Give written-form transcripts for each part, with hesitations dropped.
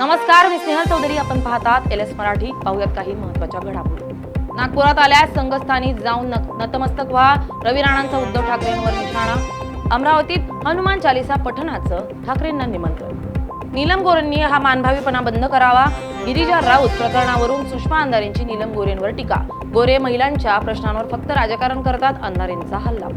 नमस्कार, मी स्नेहल चौधरी. आपण पाहतात LS मराठी. पाहूयात काही महत्त्वाच्या घडामोडी. नागपुरात आल्यास संघस्थानी जाऊन नतमस्तक व्हा. रवी राणांचा उद्धव ठाकरेंवर निशाणा. अमरावतीत हनुमान चालीसा पठणाचं ठाकरेंना निमंत्रण. नीलम गोरेंनी हा मानभावीपणा बंद करावा. गिरिजा राऊत प्रकरणावरून सुषमा अंधारेंची नीलम गोरेंवर टीका. गोरे महिलांच्या प्रश्नांवर फक्त राजकारण करतात, अंधारेंचा हल्ला.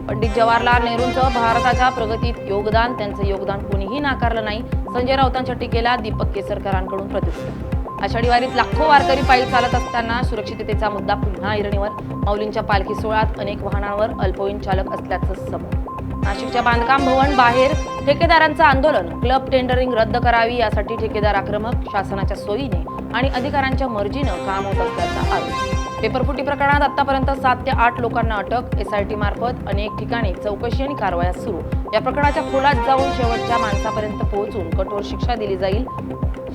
पंडित जवाहरलाल नेहरूंचं भारताच्या प्रगतीत योगदान, त्यांचं योगदान कोणीही नाकारलं नाही. संजय राऊतांच्या टीकेला दीपक केसरकरांकडून प्रत्युत्तर. आषाढी वारीत लाखो वारकरी पायी चालत असताना सुरक्षिततेचा मुद्दा पुन्हा ऐरणीवर. माऊलींच्या पालखी सोहळ्यात अनेक वाहनांवर अल्पवयीन चालक असल्याचं समोर. नाशिकच्या बांधकाम भवन बाहेर ठेकेदारांचं आंदोलन. क्लब टेंडरिंग रद्द करावी यासाठी ठेकेदार आक्रमक. शासनाच्या सोयीने आणि अधिकाऱ्यांच्या मर्जीनं काम होत असल्याचा आरोप. पेपरफुटी प्रकरणात आतापर्यंत 7 ते 8 लोकांना अटक. SIT मार्फत अनेक ठिकाणी चौकशी आणि कारवाया सुरू. या प्रकरणाच्या खोलात जाऊन शेवटच्या माणसापर्यंत पोहोचून कठोर शिक्षा दिली जाईल.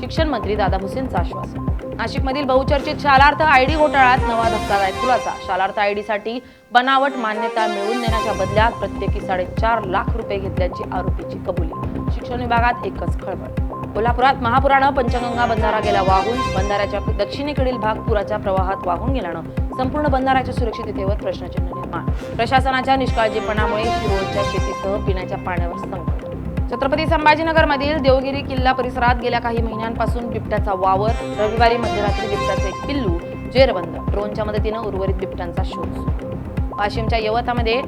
शिक्षण मंत्री दादा भुसेंचं आश्वासन. नाशिकमधील बहुचर्चित शालार्थ ID घोटाळ्यात नवा धक्कादायक खुलासा. शालार्थ ID साठी बनावट मान्यता मिळवून देण्याच्या बदल्यात प्रत्येकी 4.5 लाख रुपये घेतल्याची आरोपीची कबुली. शिक्षण विभागात एकच खळबळ. कोल्हापुरात महापुरानं पंचगंगा बंधारा गेला वाहून. बंधाऱ्याच्या दक्षिणेकडील भाग पुराच्या प्रवाहात वाहून गेल्यानं संपूर्ण बंधाऱ्याच्या सुरक्षिततेवर प्रश्नचिन्ह निर्माण. प्रशासनाच्या निष्काळजीपणामुळे शिरोळच्या शेतीसह पिण्याच्या पाण्यावर संकट. छत्रपती संभाजीनगरमधील देवगिरी किल्ला परिसरात गेल्या काही महिन्यांपासून बिबट्याचा वावर. रविवारी मध्यरात्री बिबट्याचे एक पिल्लू जेरबंद. ड्रोनच्या मदतीनं उर्वरित बिबट्यांचा शोध सुरू. वाशिमच्या यवतामध्ये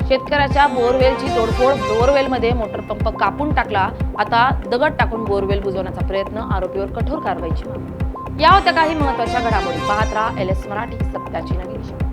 शेतकऱ्याच्या बोरवेलची तोडफोड. बोरवेलमध्ये मोटर पंप कापून टाकला. आता दगड टाकून बोरवेल बुजवण्याचा प्रयत्न. आरोपीवर कठोर कारवाईची मागणी. या होत्या काही महत्त्वाच्या घडामोडी. पाहत राहा LS मराठी, सत्याची नवीन.